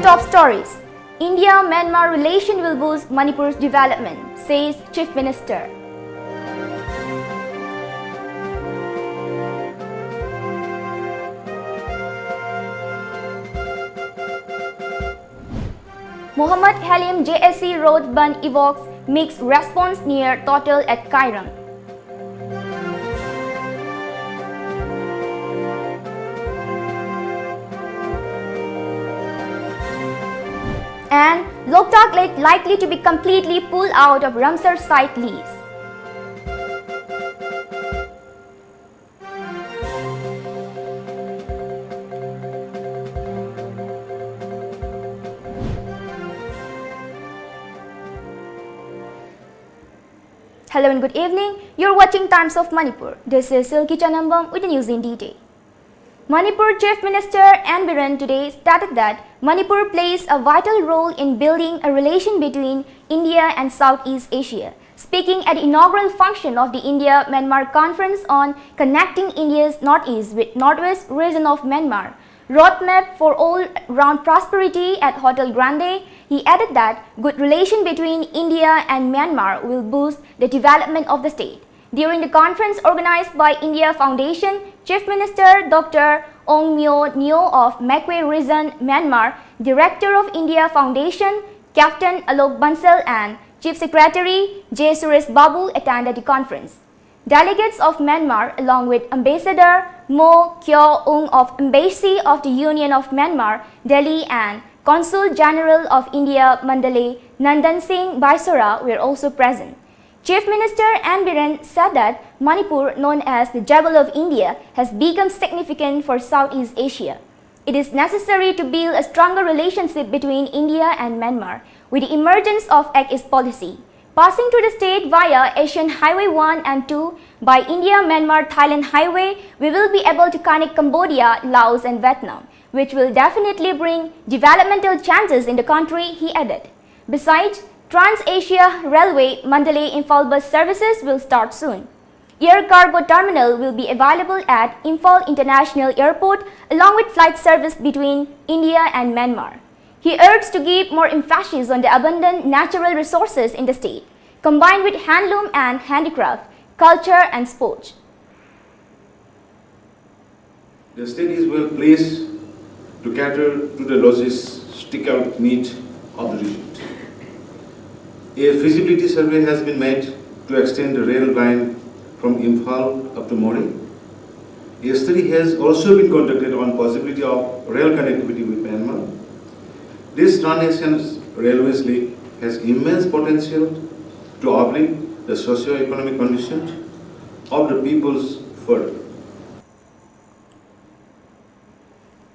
top stories. India-Myanmar relation will boost Manipur's development, says Chief Minister. Muhammad Halim JSC Road Ban evokes mixed response near total at Kairang. And Loktak Lake likely to be completely pulled out of Ramsar site lease. Hello and good evening. You're watching Times of Manipur. This is SILKY with the news in detail. Manipur Chief Minister N. Biren today stated that Manipur plays a vital role in building a relation between India and Southeast Asia. Speaking at the inaugural function of the India-Myanmar Conference on connecting India's northeast with northwest region of Myanmar, roadmap for all-round prosperity at Hotel Grande, he added that good relation between India and Myanmar will boost the development of the state. During the conference organized by India Foundation, Chief Minister Dr. Ong Myo Neo of Makwe Region, Myanmar, Director of India Foundation, Captain Alok Bansal and Chief Secretary J. Suresh Babu attended the conference. Delegates of Myanmar along with Ambassador Mo Kyo Ung of Embassy of the Union of Myanmar, Delhi and Consul General of India, Mandalay, Nandan Singh Baisora were also present. Chief Minister N. Biren said that Manipur, known as the Jewel of India, has become significant for Southeast Asia. It is necessary to build a stronger relationship between India and Myanmar with the emergence of Act East policy. Passing to the state via Asian Highway 1 and 2 by India-Myanmar-Thailand Highway, we will be able to connect Cambodia, Laos and Vietnam, which will definitely bring developmental chances in the country, he added. Besides, Trans-Asia Railway Mandalay-Imphal bus services will start soon. Air cargo terminal will be available at Imphal International Airport along with flight service between India and Myanmar. He urged to give more emphasis on the abundant natural resources in the state, combined with handloom and handicraft, culture and sports. The state is well placed to cater to the logistical needs of the region. A feasibility survey has been made to extend the rail line from Imphal up to Mori. A study has also been conducted on possibility of rail connectivity with Myanmar. This Trans-Asian Railways Link has immense potential to uplift the socio-economic conditions of the peoples further.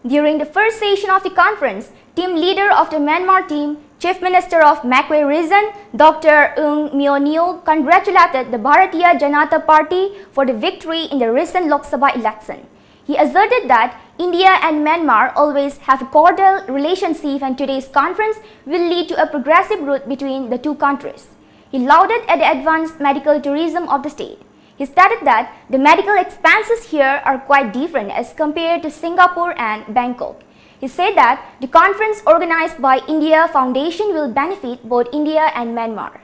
During the first session of the conference, team leader of the Myanmar team, Chief Minister of Makwe Region, Dr. Ung Myo Neo, congratulated the Bharatiya Janata Party for the victory in the recent Lok Sabha election. He asserted that India and Myanmar always have a cordial relationship and today's conference will lead to a progressive route between the two countries. He lauded at the advanced medical tourism of the state. He stated that the medical expenses here are quite different as compared to Singapore and Bangkok. He said that the conference organized by India Foundation will benefit both India and Myanmar.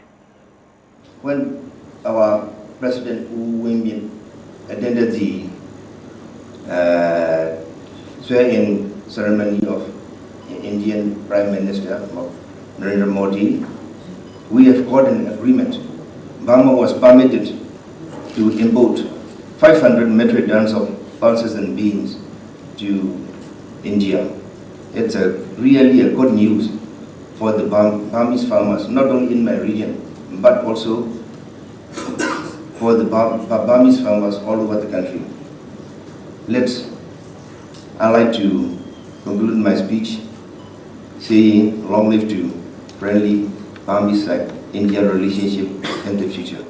When our President Wu Win-Myint attended the swearing ceremony of Indian Prime Minister Narendra Modi, we have got an agreement. Burma was permitted to import 500 metric tons of pulses and beans to India. It's really a good news for the Burmese farmers, not only in my region, but also for the Burmese farmers all over the country. I'd like to conclude my speech saying long live to friendly Burmese-India relationship in the future.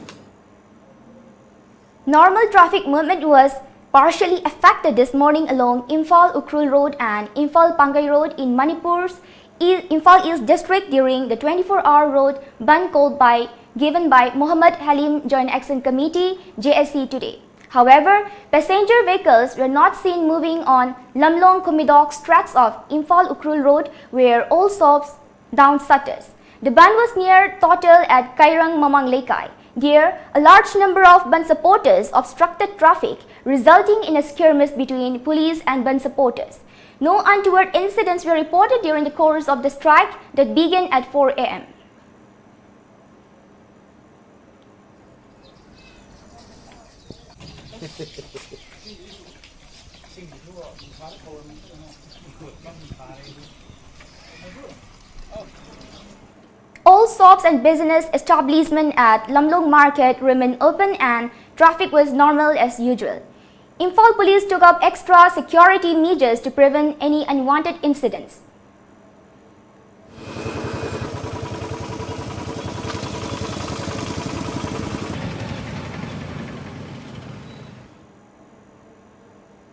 Normal traffic movement was partially affected this morning along Imphal Ukhrul Road and Imphal Pangai Road in Manipur's Imphal East District during the 24-hour road ban called given by Muhammad Halim Joint Action Committee JSC today. However, passenger vehicles were not seen moving on Lamlong Kumidok stretch of Imphal Ukrul Road, where all shops down shutters. The ban was near total at Kairang Mamang Lekai. There, a large number of Ban supporters obstructed traffic, resulting in a skirmish between police and Ban supporters. No untoward incidents were reported during the course of the strike that began at 4 a.m. All shops and business establishments at Lamlong Market remained open and traffic was normal as usual. Imphal police took up extra security measures to prevent any unwanted incidents.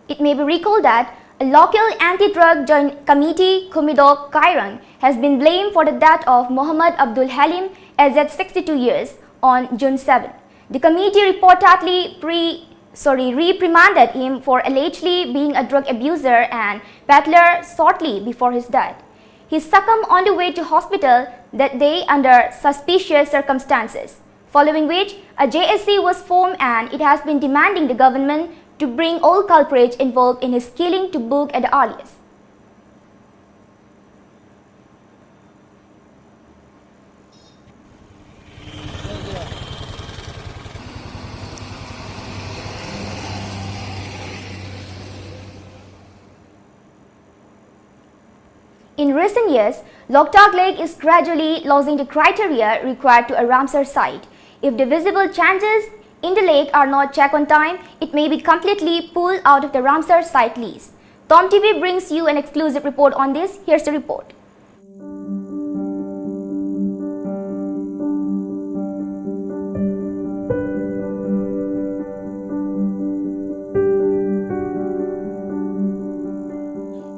It may be recalled that a local anti-drug joint committee, Kumidok Kairang, has been blamed for the death of Muhammad Abdul Halim, aged 62 years, on June 7. The committee reportedly reprimanded him for allegedly being a drug abuser and peddler shortly before his death. He succumbed on the way to hospital that day under suspicious circumstances, following which a JSC was formed and it has been demanding the government to bring all culprits involved in his killing to book at the earliest. In recent years, Loktak Lake is gradually losing the criteria required to a Ramsar site. If the visible changes in the lake are not checked on time, it may be completely pulled out of the Ramsar site list. Tom TV brings you an exclusive report on this. Here's the report.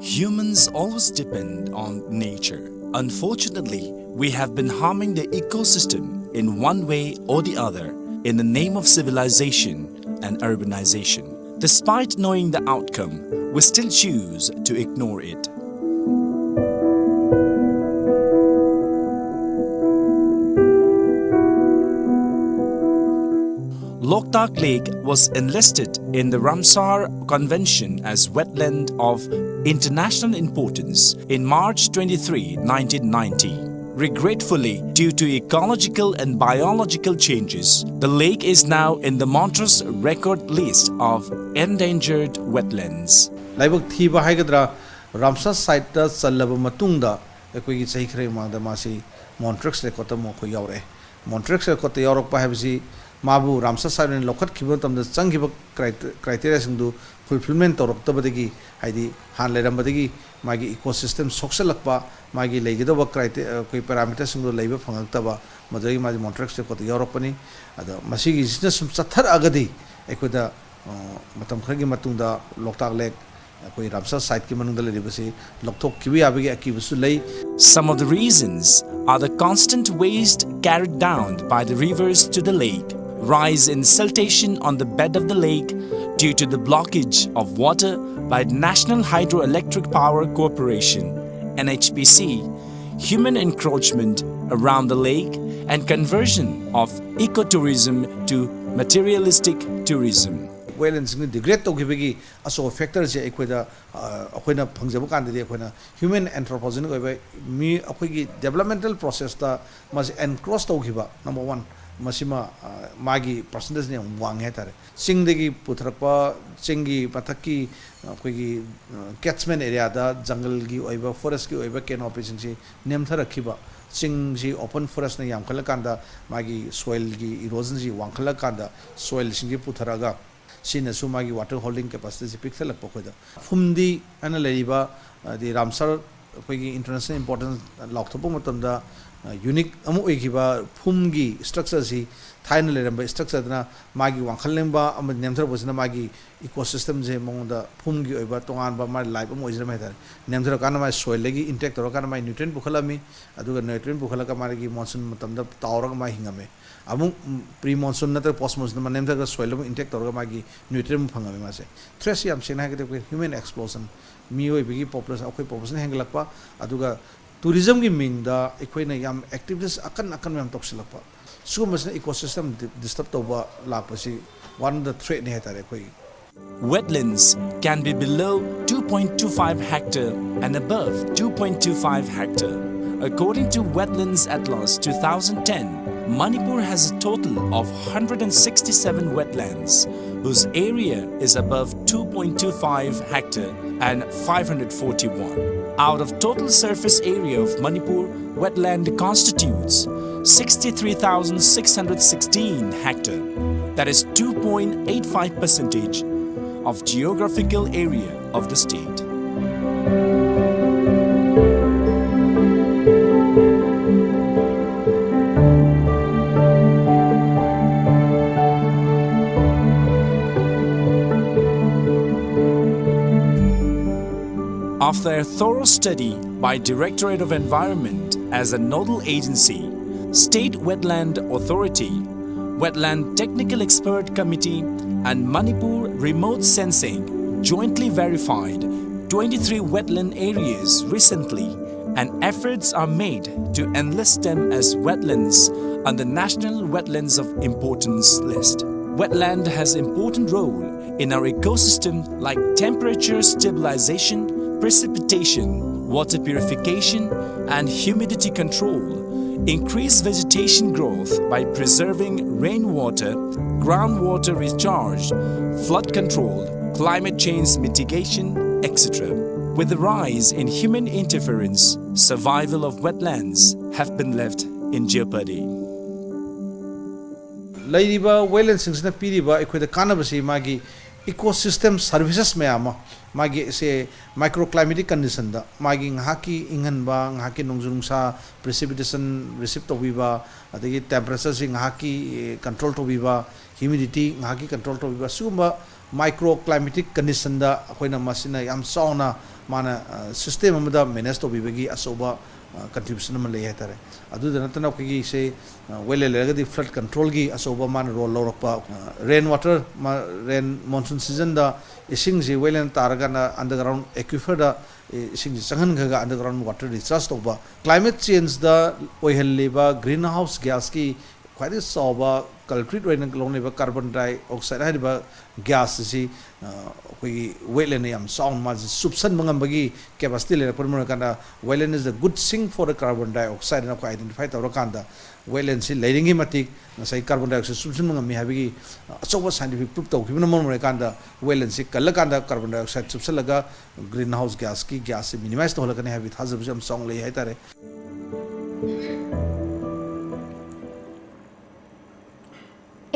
Humans always depend on nature. Unfortunately, we have been harming the ecosystem in one way or the other in the name of civilization and urbanization. Despite knowing the outcome, we still choose to ignore it. Loktak Lake was enlisted in the Ramsar Convention as wetland of international importance in March 23, 1990. Regretfully, due to ecological and biological changes, the lake is now in the Montrose record list of endangered wetlands. Laibak thiba haigadra Ramsar site da challaba matungda ekoi chahi khre mangda masi Montrose record ta mo kho yaure. Montrose record ta yaurok pa habisi mabu Ramsar site ne lokhat khiba tamda changhiba criteria singdu fulfillment toroktabadagi haidi han leirambadagi magi ecosystem soksalakpa magi leigidaba criteria koi parameters singdu leiba phangaktaba madagi magi Montrose record ta yauropani ada masigi sina sum chathar agadi ekoda matam khargi matungda Loktak Lake koi Ramsar site ki manungda leribasi lokthok kibi abagi akibusu lei. Some of the reasons are the constant waste carried down by the rivers to the lake, rise in siltation on the bed of the lake due to the blockage of water by the National Hydroelectric Power Corporation (NHPC), human encroachment around the lake, and conversion of ecotourism to materialistic tourism. Wetlands ni degrade to gibegi aso factors je ekoida akoina phangjabu kan de akoina human anthropogenic oiba mi akoigi developmental process ta mas encroach to giba number 1 masima magi percentage ne wang he tare sing degi puthrapa chingi pathaki akoigi catchment area da jungle gi oiba forest gi oiba canopy singsi nemthara khiba sing ji open forest na yam khala kanda magi soil gi erosion ji wang khala kanda soil singi putharaga sina sumagi water holding capacity pixel pokoda fumdi ana leiba the Ramsar koigi international importance lakthopo matamda unique amu oikiba phumgi structure si thaina leramba structure dana magi wangkhallemba am nemthar bosina magi ecosystem je monda phumgi oiba tongan ba ma life amu ojra mai thar nemthar kana mai soil legi intact tor kana mai nutrient bukhalami aduga nutrient bukhalaka magi monsoon matamda tawra ma hingame amu pre monsoon na post monsoon ma nemthar soil amu intact tor magi nutrient phangame ma se threat yam sena ha human explosion mioi bigi population akoi population hengalakpa aduga tourism ki mingda ekhoina yam activities akan yam toksilapa sumasna ecosystem disturb toba lapasi one of the threat ne hetare khoi. Wetlands can be below 2.25 hectare and above 2.25 hectare. According to Wetlands Atlas 2010, Manipur has a total of 167 wetlands whose area is above 2.25 hectare and 541. Out of total surface area of Manipur, wetland constitutes 63,616 hectare, that is 2.85% of geographical area of the state. After a thorough study by Directorate of Environment as a nodal agency, State Wetland Authority, Wetland Technical Expert Committee and Manipur Remote Sensing jointly verified 23 wetland areas recently, and efforts are made to enlist them as wetlands on the National Wetlands of Importance list. Wetland has important role in our ecosystem like temperature stabilization, precipitation, water purification and humidity control, increase vegetation growth by preserving rainwater, groundwater recharge, flood control, climate change mitigation, etc. With the rise in human interference, survival of wetlands have been left in jeopardy. Laiba wetland singsna piriba ekhoida kanabasi magi ecosystem services mayama magi se microclimatic condition da magi ngaki inganba ngaki nongjungsa precipitation receive to biba adagi temperature sing ngaki control to biba humidity ngaki control to biba sumba microclimatic condition da akoina masina yam sauna mana system amada manage to bibagi asoba contribution ma lei hetare adu danatana ki se wele legadi flood control gi asoba man role lorpa rain water rain monsoon season da ising ji welen taraga na underground aquifer da ising sangan ga underground water recharge to ba climate change da oihaliba greenhouse gas ki khwadi soba culprit oina loneba carbon dioxide hariba gas si koi wetland yam sound ma subsan mangambagi capacity le permona kanda wetland is a good sink for the carbon dioxide na ko identify tawra kanda wetland si leiringi matik sai carbon dioxide subsan mangami habigi achoba scientific proof taw kibna mon kanda wetland si kala kanda carbon dioxide subsan laga greenhouse gas ki gas minimize to hola kane habi thazab jam song le haitare.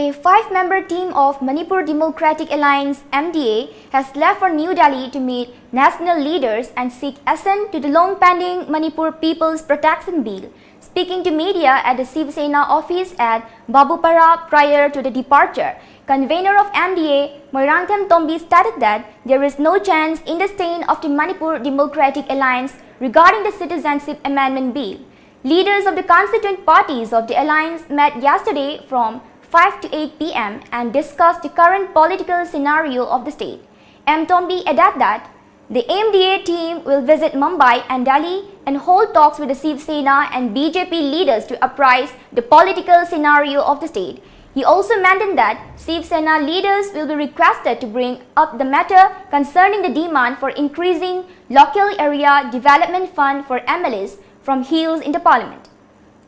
A 5-member team of Manipur Democratic Alliance (MDA) has left for New Delhi to meet national leaders and seek assent to the long-pending Manipur People's Protection Bill. Speaking to media at the Shiv Sena office at Babupara prior to the departure, convener of MDA, Moirangtham Tombi, stated that there is no chance in the state of the Manipur Democratic Alliance regarding the Citizenship Amendment Bill. Leaders of the constituent parties of the alliance met yesterday from 5 to 8 p.m. and discussed the current political scenario of the state. M. Tombi added that the MDA team will visit Mumbai and Delhi and hold talks with the Shiv Sena and BJP leaders to apprise the political scenario of the state. He also mentioned that Shiv Sena leaders will be requested to bring up the matter concerning the demand for increasing local area development fund for MLAs from hills in the parliament.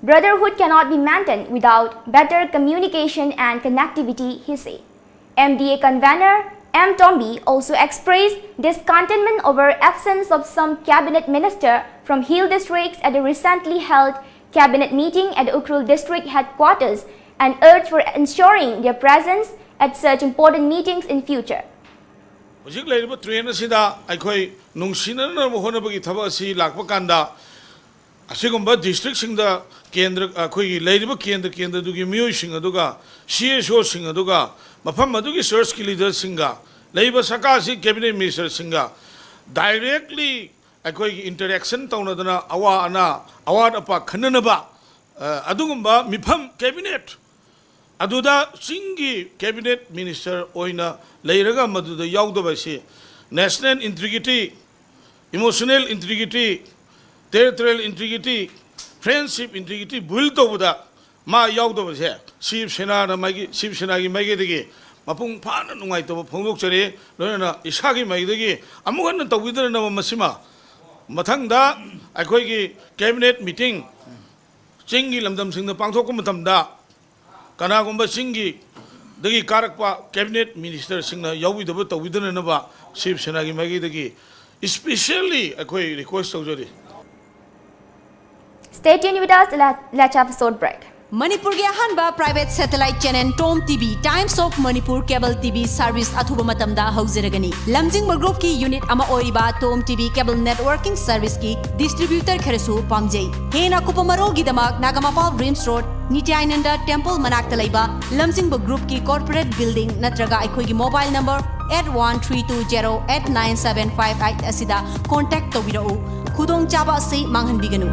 Brotherhood cannot be maintained without better communication and connectivity, he said. MDA convener M. Tombi also expressed discontentment over absence of some cabinet minister from hill districts at the recently held cabinet meeting at the Ukhrul district headquarters and urged for ensuring their presence at such important meetings in future. Hojik leiriba train asida aikoi nungsinana honabagi thaba asi lakpa kanda ꯑꯁꯤꯒꯨꯝꯕ ꯗꯤꯁꯇ꯭ꯔꯤꯛꯁꯤꯡꯗ ꯀꯦꯟꯗ꯭ꯔ ꯑꯩꯈꯣꯏꯒꯤ ꯂꯩꯔꯤꯕ ꯀꯦꯟꯗ꯭ꯔꯗꯨꯒꯤ ꯃꯤꯑꯣꯏꯁꯤꯡ ꯑꯗꯨꯒ CSOꯁꯤꯡ ꯑꯗꯨꯒ ꯃꯐꯝ ꯑꯗꯨꯒꯤ ꯆꯔꯆꯀꯤ ꯂꯤꯗꯔꯁꯤꯡꯒ ꯂꯩꯔꯤꯕ ꯁꯔꯀꯥꯔꯁꯤ ꯀꯦꯕꯤꯅꯦꯠ ꯃꯤꯅꯤꯁꯇꯔꯁꯤꯡꯒ ꯗꯥꯏꯔꯦꯛꯂꯤ ꯑꯩꯈꯣꯏꯒꯤ ꯏꯟꯇꯔꯦꯛꯁꯟ ꯇꯧꯅꯗꯅ ꯑꯋꯥ ꯑꯅꯥ ꯑꯋꯥꯠ ꯑꯄꯥ ꯈꯟꯅꯅꯕ ꯑꯗꯨꯒꯨꯝꯕ ꯃꯤꯐꯝ ꯀꯦꯕꯤꯅꯦꯠ ꯑꯗꯨꯗ ꯆꯤꯡꯒꯤ ꯀꯦꯕꯤꯅꯦꯠ ꯃꯤꯅꯤꯁꯇꯔ ꯑꯣꯏꯅ ꯂꯩꯔꯒ ꯃꯗꯨꯗ ꯌꯥꯎꯗꯕꯁꯤ national integrity emotional integrity territorial integrity friendship integrity bill ꯇꯧꯕꯗ ꯃꯥ ꯌꯥꯎꯗꯕꯁꯦ ꯁꯤꯕ ꯁꯦꯅꯥꯒꯤ ꯃꯥꯏꯀꯩꯗꯒꯤ ꯃꯄꯨꯡ ꯐꯥꯅ ꯅꯨꯡꯉꯥꯏꯇꯕ ꯐꯣꯡꯗꯣꯛꯆꯔꯤ ꯂꯣꯏꯅꯅ ꯏꯁꯥꯒꯤ ꯃꯥꯏꯀꯩꯗꯒꯤ ꯑꯃꯨꯛ ꯍꯟꯅ ꯇꯧꯕꯤꯗꯅꯕ ꯃꯁꯤꯃ ꯃꯊꯪꯗ ꯑꯩꯈꯣꯏꯒꯤ ꯀꯦꯕꯤꯅꯦꯠ ꯃꯤꯇꯤꯡ ꯆꯤꯡꯒꯤ ꯂꯝꯗꯝꯁꯤꯡꯗ ꯄꯥꯡꯊꯣꯛꯄ ꯃꯇꯝꯗ ꯀꯅꯥꯒꯨꯝꯕ ꯆꯤꯡꯒꯤ ꯗꯒꯤ ꯀꯥꯔꯛꯄ ꯀꯦꯕꯤꯅꯦꯠ ꯃꯤꯅꯤꯁꯇꯔꯁꯤꯡꯅ ꯌꯥꯎꯕꯤꯗꯕ ꯇꯧꯕꯤꯗꯅꯕ ꯁꯤꯕ ꯁꯦꯅꯥꯒꯤ ꯃꯥꯏꯀꯩꯗꯒꯤ ꯏꯁꯄꯦꯁꯤꯌꯦꯜꯂꯤ ꯑꯩꯈꯣꯏ ꯔꯤꯀ꯭ꯋꯦꯁ ꯇꯧꯖꯔꯤ. Stay tuned with us. Let's have a short break. Manipur ki ahanba private satellite channel Tom TV Times of Manipur cable TV service athuba matamda hauziragani. Lamjingba group ki unit ama oiriba Tom TV cable networking service ki distributor kharasu pamjai. Hena kupamaro gi damak Nagamapal Rims Road Nityananda Temple manakta laiba Lamjingba group ki corporate building natraga aikhoi gi mobile number 8132089758 asida contact tawirau. Khudong chaba ase manghanbiganu.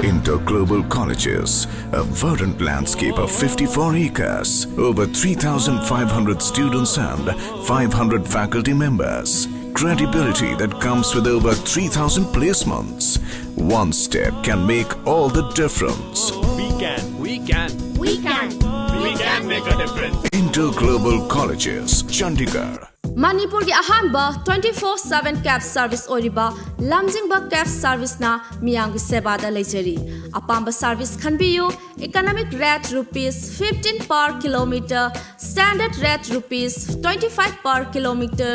Inter-global colleges, a verdant landscape of 54 acres, over 3,500 students and 500 faculty members. Credibility that comes with over 3,000 placements. One step can make all the difference. We can make a difference. Inter-global colleges, Chandigarh. Manipur ki ahanba 24/7 cab service oriba Lamjingba cab service na miyang ki seba da leijari apamba service khanbiyu economic rate ₹15 per kilometer standard rate ₹25 per kilometer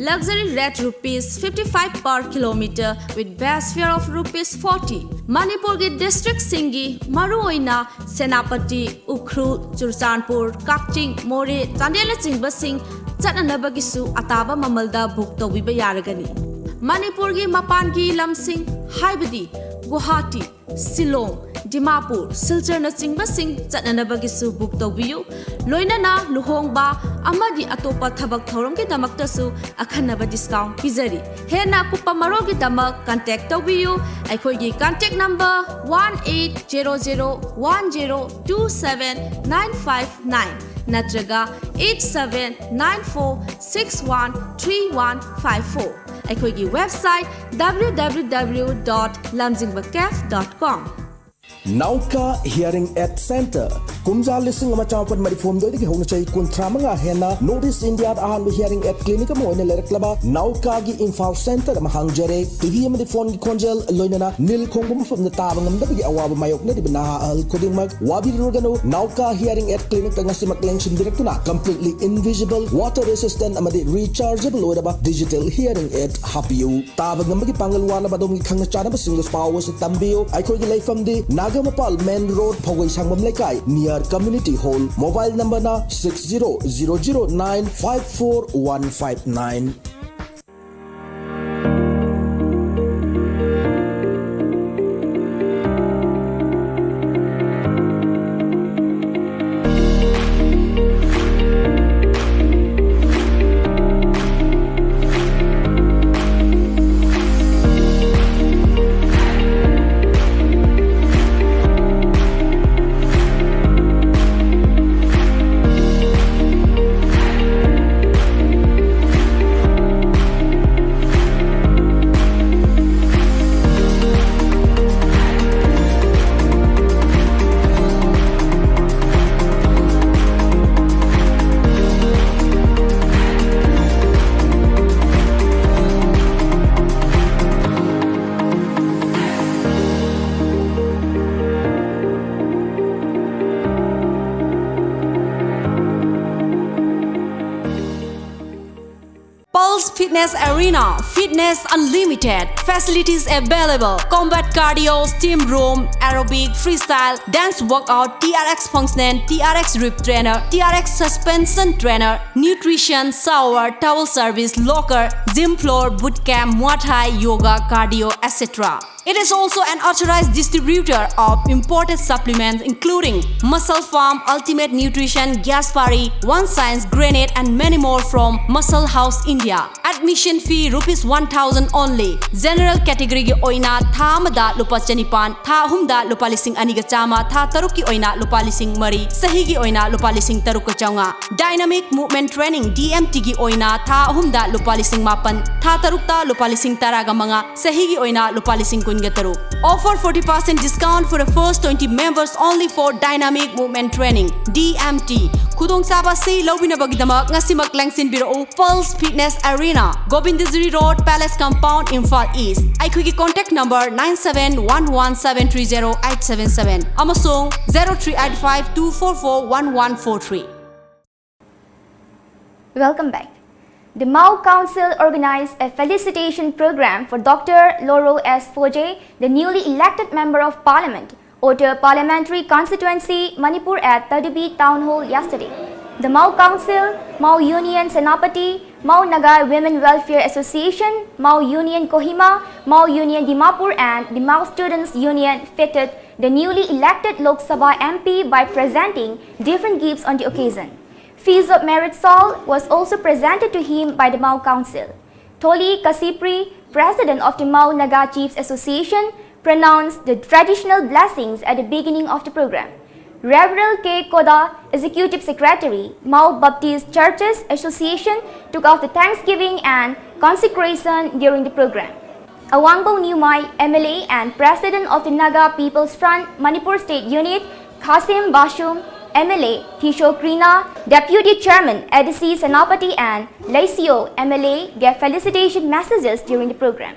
luxury rate ₹55 per kilometer with base fare of ₹40 Manipur ki district singi maru oina Senapati Ukhrul Churchanpur Kakching More Chandela chingba sing Chatanabagisu ataba mamalda book tawbiba yaragani. Manipur gi mapan gi lamsing haibadi Guwahati, Shillong, Dimapur, Silchar na chingba sing chatanabagisu book tawbiyu loinana luhongba amadi atopa thabak thorom ki damakta su akhanaba discount pizari. Hena kupamaro gi damak contact tawbiyu aikhoi gi contact number 1800102795 natraga 8794613154 ꯑꯩꯈꯣꯏꯒꯤ website www.lamjingbacaf.com Nauka Hearing Aid Center Kumja listing ama chawpan marifom doi ki hona chai kuntramanga hena Notice India ahan hearing aid clinic mo ine lereklaba Nauka gi Infal Center ama hangjare TV ama phone gi konjel loinana nil khongum fam na tabangam da gi awaba mayok na dibna al koding mag wabi rogano Nauka Hearing Aid Clinic tanga simak lension directuna completely invisible water resistant ama rechargeable oidaba digital hearing aid hapiu tabangam gi pangal wala badom gi khangna chana ba single power se tambiu aikoi gi leifam di Nagamapal Main Road Phawai Sangbam Lekai near Community Hall mobile number na 6000954159 Pulse Fitness Arena, fitness unlimited, facilities available, combat cardio, steam room, aerobic, freestyle, dance workout, TRX functional, TRX rip trainer, TRX suspension trainer, nutrition, shower, towel service, locker, gym floor, boot camp, Muay Thai, yoga, cardio, etc. It is also an authorized distributor of imported supplements including Muscle Farm, Ultimate Nutrition, Gaspari, One Science, Granite and many more from Muscle House, India. Admission fee ₹1,000 only. General category ki oina tha amada lupa chanipan, tha ahumda lupa lising aniga chama, tha taruk ki oina lupa lising mari, sahi ki oina lupa lising taruk ka chaunga. Dynamic Movement Training DMT ki oina tha ahumda lupa lising mapan, tha tarukta lupa lising taraga mga, sahi ki oina lupa lising kun gataru. Offer 40% discount for the first 20 members only for Dynamic Movement Training DMT. Kudong saba si lobby na bagdamak nga si maklangsin biro Pulse Fitness Arena, Gobindazuri Road, Palace Compound, Imphal East. Ay kuki contact number 9711730877 amasong 038524411143. Welcome back. The Mao Council organized a felicitation program for Dr. Loro S. Foje, the newly elected Member of Parliament, Otter Parliamentary Constituency, Manipur at 30B Town Hall yesterday. The Mao Council, Mao Union Senapati, Mao Naga Women Welfare Association, Mao Union Kohima, Mao Union Dimapur and the Mao Students Union fitted the newly elected Lok Sabha MP by presenting different gifts on the occasion. Fees of Merit Sol was also presented to him by the Mao Council. Toli Kasipri, president of the Mao Naga Chiefs Association, pronounced the traditional blessings at the beginning of the program. Reverend K. Koda, executive secretary, Mao Baptist Churches Association, took off the Thanksgiving and consecration during the program. Awangbo Nyumai, MLA and president of the Naga People's Front Manipur State Unit, Kasim Bashum, MLA, Kisho Krina, Deputy Chairman Edisi Senapati and Laisio MLA gave felicitation messages during the program.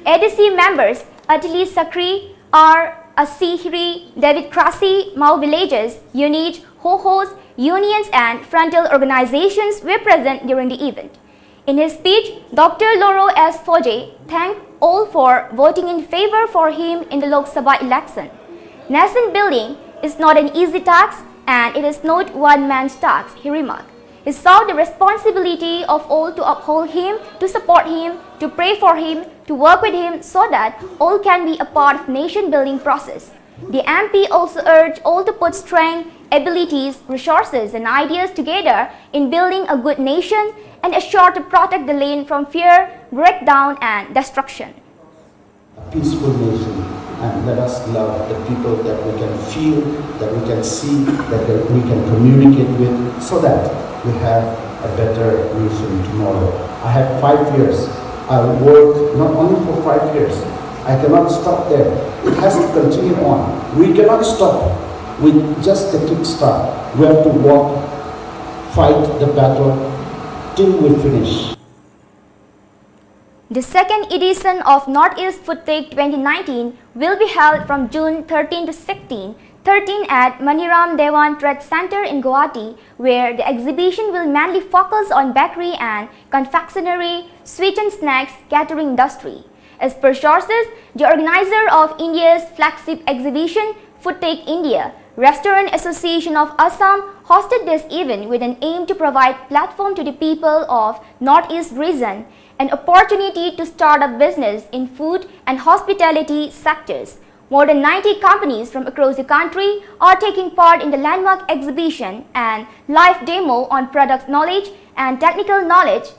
Edisi members Atili Sakri, R. Asihri, David Krasi, Mao Villages, Unit, Ho-Hos, unions and frontal organizations were present during the event. In his speech, Dr. Loro S. Foje thanked all for voting in favor for him in the Lok Sabha election. Nation building is not an easy task and it is not one man's task, he remarked. He saw the responsibility of all to uphold him, to support him, to pray for him, to work with him so that all can be a part of nation-building process. The MP also urged all to put strength, abilities, resources and ideas together in building a good nation and assure to protect the land from fear, breakdown and destruction. A peaceful nation, and let us love the people that we can feel, that we can see, that we can communicate with so that we have a better nation tomorrow. I have 5 years. I work not only for 5 years. I cannot stop there. It has to continue on. We cannot stop with just the kickstart. We have to walk, fight the battle till we finish. The second edition of Northeast Foodtech 2019 will be held from June 13 to 16 at Maniram Dewan Trade Center in Guwahati, where the exhibition will mainly focus on bakery and confectionery, sweet and snacks catering industry. As per sources, the organizer of India's flagship exhibition, Foodtech India, Restaurant Association of Assam, hosted this event with an aim to provide platform to the people of Northeast region, an opportunity to start a business in food and hospitality sectors. More than 90 companies from across the country are taking part in the landmark exhibition and live demo on product knowledge and technical knowledge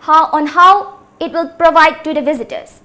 on how it will provide to the visitors.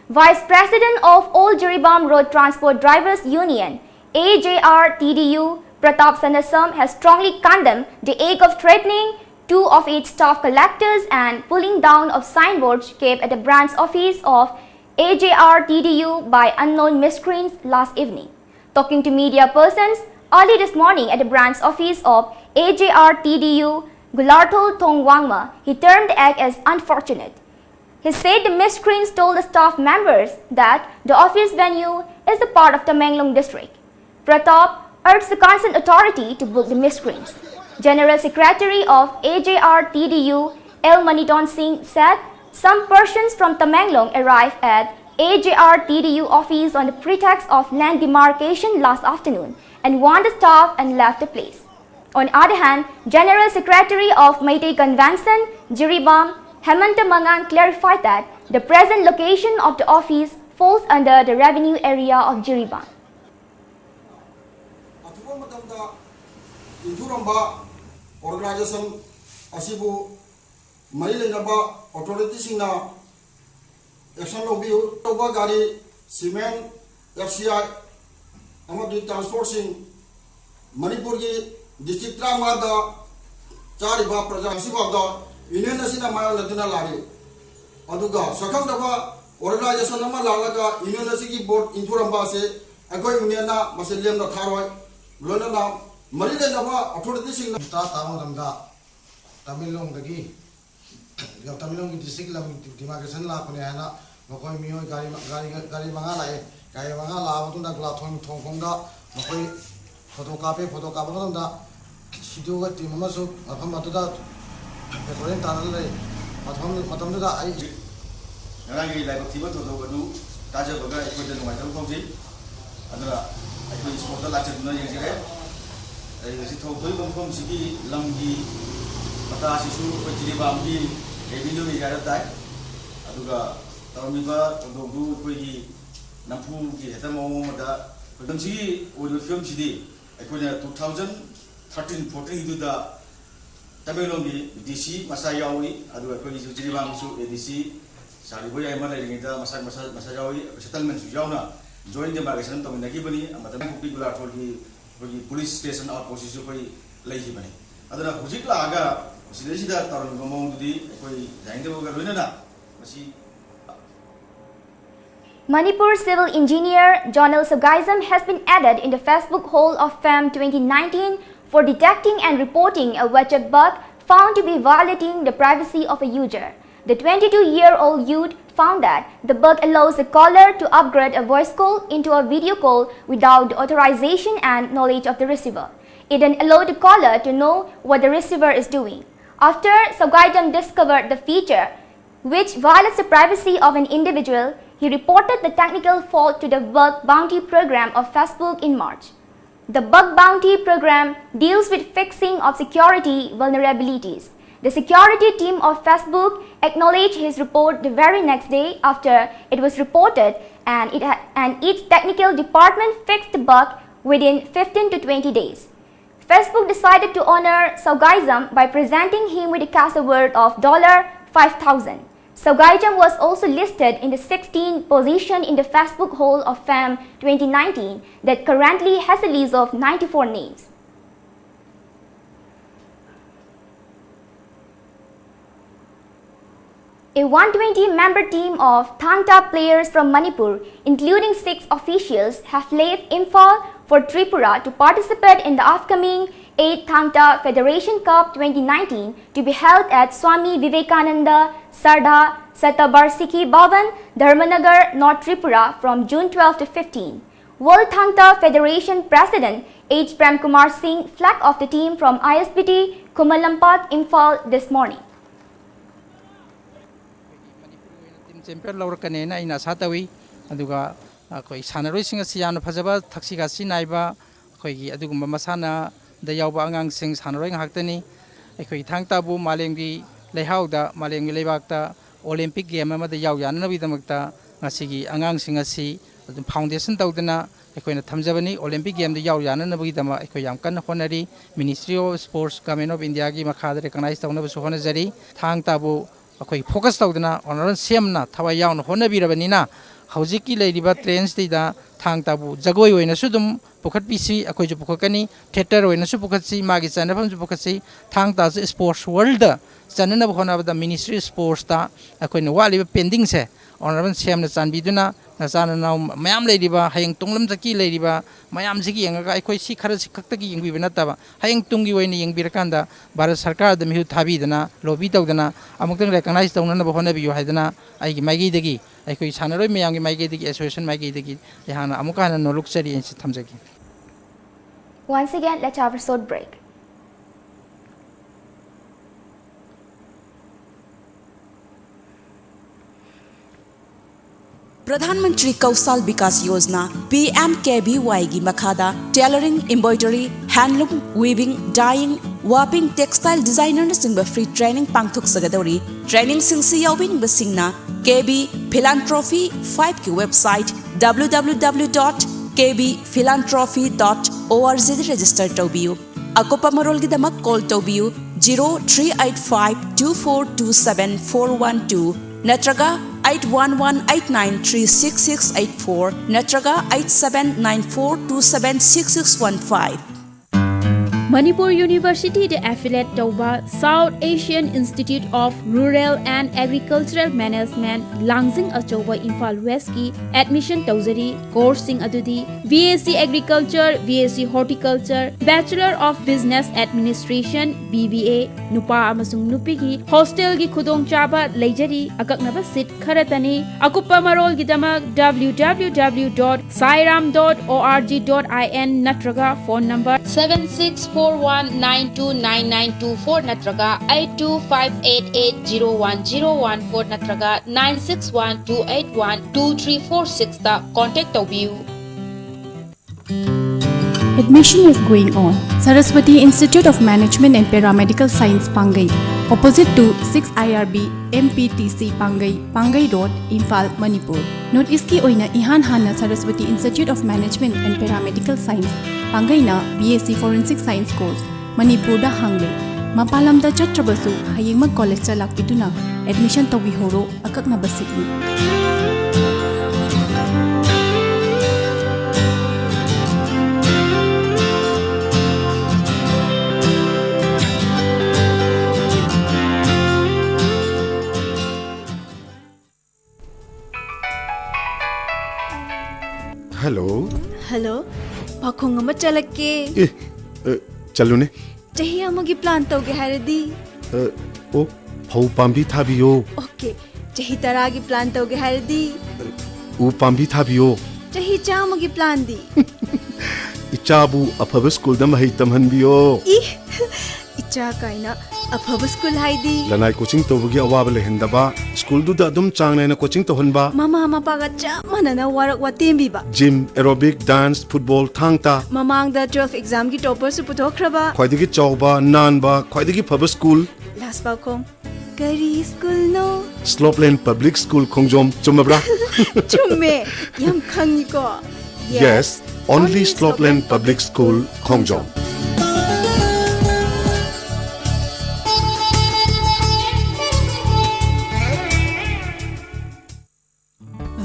Vice President of All Jiribam Road Transport Drivers Union, AJR-TDU, Pratap Sanasam has strongly condemned the act of threatening 2 of its staff collectors and pulling down of signboards kept at the branch office of AJR-TDU by unknown miscreants last evening. Talking to media persons early this morning at the branch office of AJR-TDU, Gulartol Tongwangma, he termed the act as unfortunate. He said the miscreants told the staff members that the office venue is a part of the Menglong district. Pratap urged the concerned authority to book the miscreants. General Secretary of AJR-TDU, L. Maniton Singh, said some persons from Tamenglong arrived at AJR-TDU office on the pretext of land demarcation last afternoon and warned the staff and left the place. On the other hand, General Secretary of Meitei Convention, Jiribam, Hemanta Mangan, clarified that the present location of the office falls under the revenue area of Jiribam. Organization asibu maile naba authority singna action lobiu toba gari cement FCI amadi transport sing Manipur ki district trama da chari ba praja asibu da union asina maya ladina lari aduga sakam daba organization nama lalaga union asiki board insuramba se agoi union na maselem na tharoi lona na Marile naba authority sing na ta tamamda Tamilong dagi Tamilong ki district lam demarcation la kone ana nokoi mioi gari manga lae gari manga la matunda gla thong da nokoi photocopy da sidu ga tim masu afam matuda referent tanal le matam da ai ngaragi lai baktiba to du taja baga ikoi den wai thong ji adra ikoi sport la chadna yenge si thong thoi bom sigi lamgi mata sisu pajiribam bi revenue ni gara tai aduga tawmiba tongdu koi nampu ki hetamo da kodam sigi audio film sidi aikoina 2013-14 du da Tamelongi DC masa yawi aduga koi jiribam su ADC sari boy ai mala ringita masa yawi settlement su yauna join demarcation to nagi bani amata kupi gula tholgi police station outpost is koi lagi bani adana hujik la aga sidesida taron gomong di koi jainde boga loina masi Manipur civil engineer Jonel Sogaism has been added in the Facebook Hall of Fame 2019 for detecting and reporting a WhatsApp bug found to be violating the privacy of a user. The 22-year-old youth found that the bug allows the caller to upgrade a voice call into a video call without the authorization and knowledge of the receiver. It then allowed the caller to know what the receiver is doing. After Sogaism discovered the feature, which violates the privacy of an individual, he reported the technical fault to the Bug Bounty Program of Facebook in March. The Bug Bounty Program deals with fixing of security vulnerabilities. The security team of Facebook acknowledged his report the very next day after it was reported, and its technical department fixed the bug within 15 to 20 days. Facebook decided to honor Sogaism by presenting him with a cash award of $5,000. Sogaism was also listed in the 16th position in the Facebook Hall of Fame 2019 that currently has a list of 94 names. A 120-member team of Thangta players from Manipur, including 6 officials, have left Imphal for Tripura to participate in the upcoming 8th Thangta Federation Cup 2019 to be held at Swami Vivekananda Sardha Satabarsiki Bhavan, Dharmanagar, North Tripura from June 12 to 15. World Thangta Federation President H. Prem Kumar Singh flagged off the team from ISBT Kumalampak, Imphal this morning. Champion Laurakanena in Asatawi, Aduga, Sanarosing Sian Fazaba, Taxigasi Naiba, Aduguma Masana, the Yabangang sings Hanoring Haktani, Tangtabu, Malengi, Lehauda, Malengi Levakta, Olympic Game, the Yauyana Vidamakta, Nasigi, Angang Singasi, the Foundation Daudana, Equina Tamzavani, Olympic Game, the Yauyana Vidama, Equayamkan Honari, Ministry of Sports, Government of India, Makad recognized on the Honazari, Tangtabu. Focus on Semna, Tawayan, Honabirabanina, Hauziki Lady Trains Dida, Tangtabu, Zagoy in a Sudum, Pukat PC, Akojapukani, Teter in a Supukasi, Magis and Pukasi, Tangtas Sports World, Sanana Hona the Ministry of Sports, Akoinawali pending se, on Sem San Biduna, Nazana now, Mayam Ladyba, Haying Tunglam Zaki Ladyba, Mayam Ziki and I quite see Karasi in Vivanatava, Haying Tungi in Birakanda, Baras Sarkar, the Mihu Tabidana, Lobitogana, Among recognized on Honabi Hadana, I Magi Degi, I could Sanaro Mayang Magi Degi Association Magi Degi, Yahana Amukana no Luxury and Tamzaki. Once again, let's have a short break. Pradhan Mantri Kausal Vikas Yojana PMKVY gi makhada tailoring, embroidery, handloom, weaving, dyeing, warping, textile designer na singba free training pangthok sagadori. Training singsi yawin basingna KB Philanthropy 5 ki website www.kbphilanthropy.org register tobiu. Akopa marol gi damak call tobiu 03852427 natraga 8118936684 natraga 8794276615. Manipur University the affiliate Toba South Asian Institute of Rural and Agricultural Management Langjing Achoba Imphal West ki admission tawzari course sing adudi BSc Agriculture, BSc Horticulture, Bachelor of Business Administration BBA nupa amasung nupi gi hostel gi khudong chaba leijari akaknaba seat kharatani akupa marol gi damak www.sairam.org.in natraga phone number 7641929924 natraga 8258801014 natraga 9612812346 ta contact tobiu. Admission is going on. Saraswati Institute of Management and Paramedical Science Pangai, opposite to 6 IRB MPTC Pangai, Pangai Road, Imphal, Manipur. Note iski oina ihan hana Saraswati Institute of Management and Paramedical Science Pangai na BSc Forensic Science course Manipur da hangle. Mapalam da chatrabasu hayingma college cha lakpituna admission tobi horo akakna basitni. Hello. Hello. Pakhong ama chalake. Chalu ne. Chahi amagi plan tauge haradi. Oh, phau pambi thabiyo. Okay. Chahi taragi plan tauge haradi. U pambi thabiyo. Chahi chamagi plan di. Ichabu afaba school da mahi tamhanbiyo. Icha kaina afaba school haidi. Lanai coaching tawagi awaba lehendaba. School du da adum changna na coaching tohonba. Mama paga cha manana warak watembi ba. Gym, aerobic, dance, football, thangta. Mamang da 12 exam ki topper su puthokraba. Khwaidagi chawba, nanba, khwaidagi phaba school. Last ba khong. Kari school no. Slopeland Public School Khongjom chumabra. Chumme. Yam khangi ko. Yes, only Slopeland Public School Khongjom.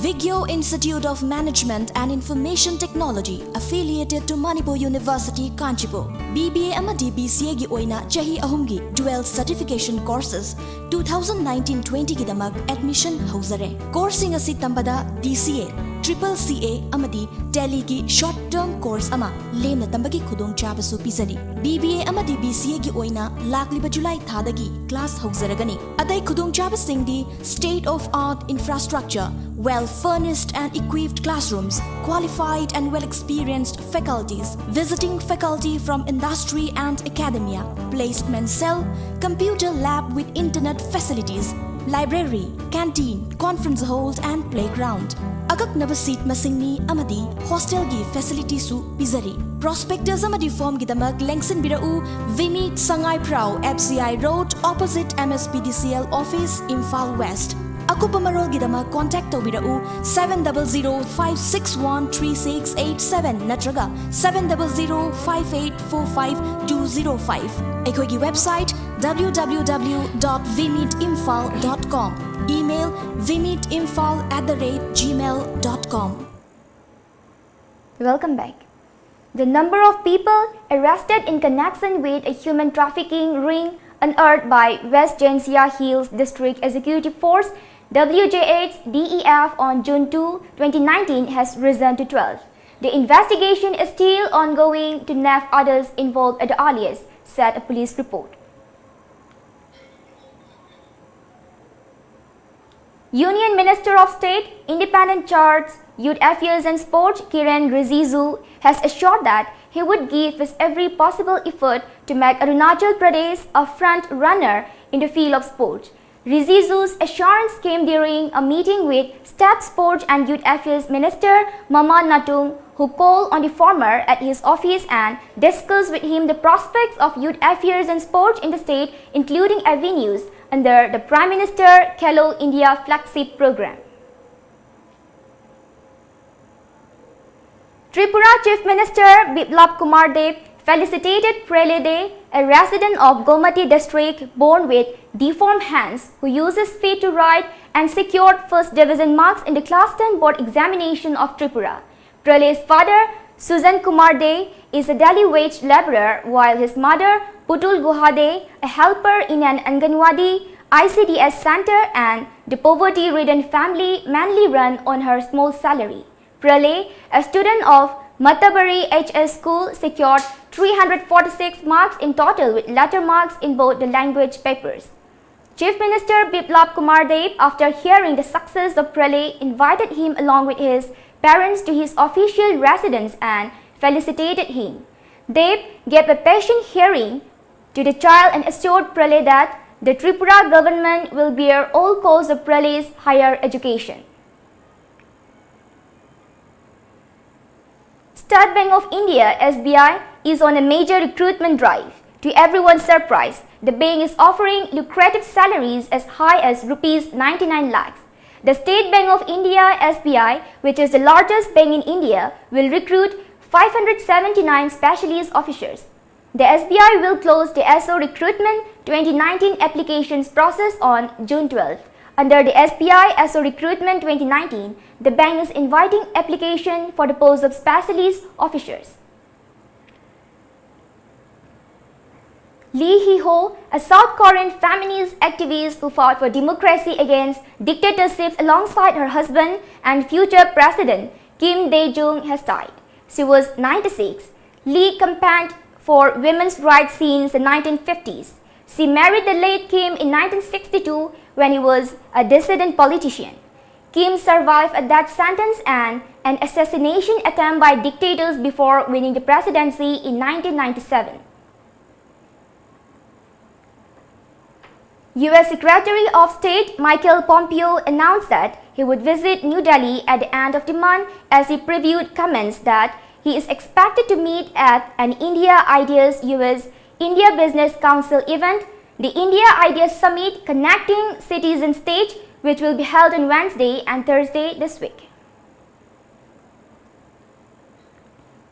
Vigyo Institute of Management and Information Technology affiliated to Manipur University, Kanchipur. BBA amadi BCA gi oina chahi ahumgi dual certification courses 2019-20 gi damak admission hauzare. Coursing asi tambada DCA, Triple CA amadi Tally gi short term course ama lemna tambagi khudong chabasu pizari. BBA amadi BCA gi oina lakliba July thadagi class hauzaragani. Adai khudong chabasing di state of art infrastructure, well-furnished and equipped classrooms, qualified and well-experienced faculties, visiting faculty from industry and academia, placement cell, computer lab with internet facilities, library, canteen, conference halls and playground. Akaknaba seat masingni amadi hostel gi facility su pizari. Prospectors amadi form gi damak lengsin birau Vimit Sangai Prau FCI Road opposite MSPDCL office Imphal West. Akupa marol gidama contact tobirau 700-561-3687 natraga 700-5845-205. Ekogi website www.vimitinfal.com. Email vimitinfal@gmail.com. Welcome back. The number of people arrested in connection with a human trafficking ring unearthed by West Jansia Hills District Executive Force WJH-DEF on June 2, 2019 has risen to 12. The investigation is still ongoing to nab others involved at the earliest, said a police report. Union Minister of State, Independent Charge, Youth Affairs and Sports Kiren Rijiju has assured that he would give his every possible effort to make Arunachal Pradesh a front runner in the field of sport. Rizizu's assurance came during a meeting with State Sport and Youth Affairs Minister Mama Natung, who called on the former at his office and discussed with him the prospects of youth affairs and sport in the state, including avenues under the Prime Minister Khelo India flagship program. Tripura Chief Minister Biplab Kumar Deb felicitated Prele De, a resident of Gomati district born with deformed hands, who uses feet to write and secured first division marks in the Class 10 board examination of Tripura. Prele's father, Sujan Kumar De, is a daily wage laborer, while his mother, Putul Guha De, a helper in an Anganwadi ICDS center, and the poverty-ridden family mainly run on her small salary. Prele, a student of Matabari HS School, secured 346 marks in total with letter marks in both the language papers. Chief Minister Biplab Kumar Deb, after hearing the success of Prele, invited him along with his parents to his official residence and felicitated him. Deb gave a patient hearing to the child and assured Prele that the Tripura government will bear all costs of Prele's higher education. State Bank of India (SBI) is on a major recruitment drive. To everyone's surprise, the bank is offering lucrative salaries as high as Rs 99 lakhs. The State Bank of India (SBI), which is the largest bank in India, will recruit 579 specialist officers. The SBI will close the SO Recruitment 2019 applications process on June 12. Under the SBI SO Recruitment 2019, the bank is inviting application for the post of specialist officers. Lee Hee-ho, a South Korean feminist activist who fought for democracy against dictatorship alongside her husband and future president Kim Dae-jung, has died. She was 96. Lee campaigned for women's rights since the 1950s. She married the late Kim in 1962 when he was a dissident politician. Kim survived a death sentence and an assassination attempt by dictators before winning the presidency in 1997. US Secretary of State Michael Pompeo announced that he would visit New Delhi at the end of the month as he previewed comments that he is expected to meet at an India Ideas US India Business Council event, the India Ideas Summit Connecting Cities and Stage, which will be held on Wednesday and Thursday this week.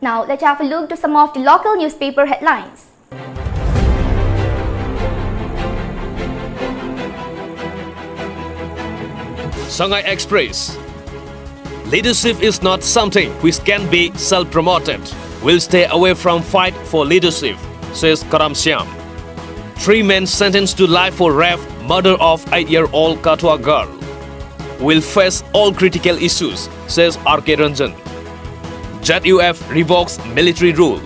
Now let's have a look to some of the local newspaper headlines. Shanghai Express. Leadership is not something which can be self-promoted. We'll stay away from fight for leadership, says Karam Syam. 3 men sentenced to life for rape, murder of 8-year-old Kathua girl. Will face all critical issues, says R.K. Ranjan. ZUF revokes military rule.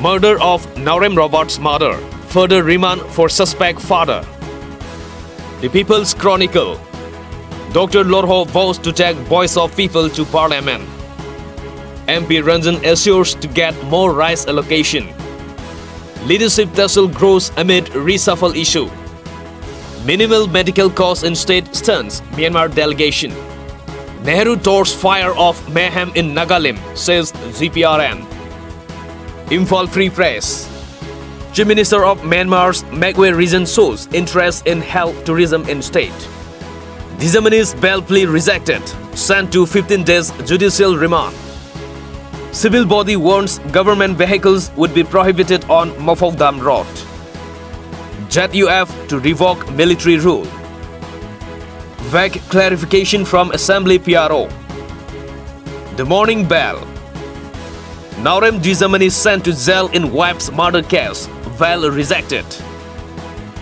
Murder of Naurem Roberts' mother. Further remand for suspect father. The People's Chronicle. Dr. Lorho vows to take voice of people to parliament. MP Ranjan assures to get more rice allocation. Leadership tussle grows amid reshuffle issue. Minimal medical costs in state stuns Myanmar delegation. Nehru tours fire of mayhem in Nagalim, says GPRN. Imphal Free Press. Chief Minister of Myanmar's Magwe region shows interest in health tourism in state. Dizamani's bail plea rejected, sent to 15 days judicial remand. Civil body warns government vehicles would be prohibited on Mofokdam Road. ZUF to revoke military rule. Vague clarification from Assembly PRO. The Morning Bell. Naurem Dizamani sent to jail in wife's murder case. Bail rejected.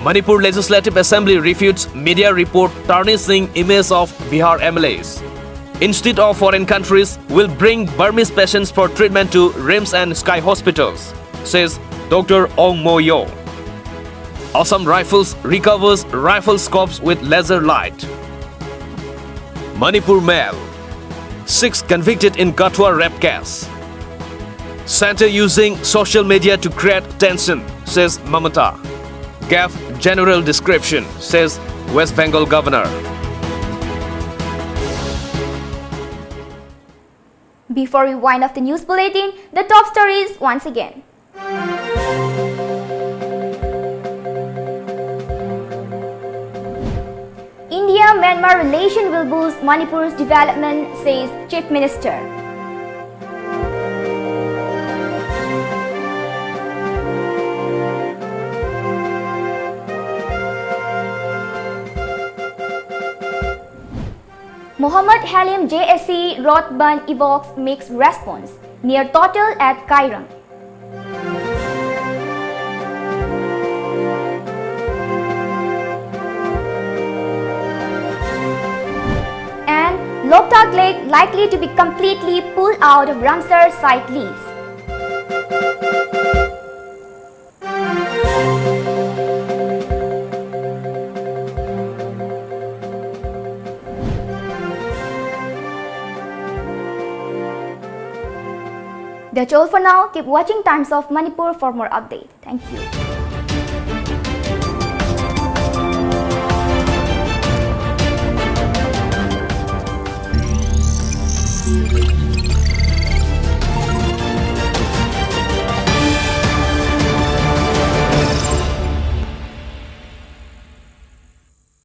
Manipur Legislative Assembly refutes media report tarnishing image of Bihar MLAs. Instead of foreign countries, will bring Burmese patients for treatment to RIMS and Sky hospitals, says Dr. Ong Mo Yo. Assam Rifles recovers rifle scopes with laser light. Manipur Mail. 6 convicted in Kathua rape case. Center using social media to create tension, says Mamata. Gave general description, says West Bengal Governor. Before we wind up the news bulletin, the top stories once again. India-Myanmar relation will boost Manipur's development, says Chief Minister. Mohammad Halim JSC Rotban evokes mixed response, near total at Kairang. And Loktak Lake likely to be completely pulled out of Ramsar site lease. That's all for now. Keep watching Times of Manipur for more updates. Thank you.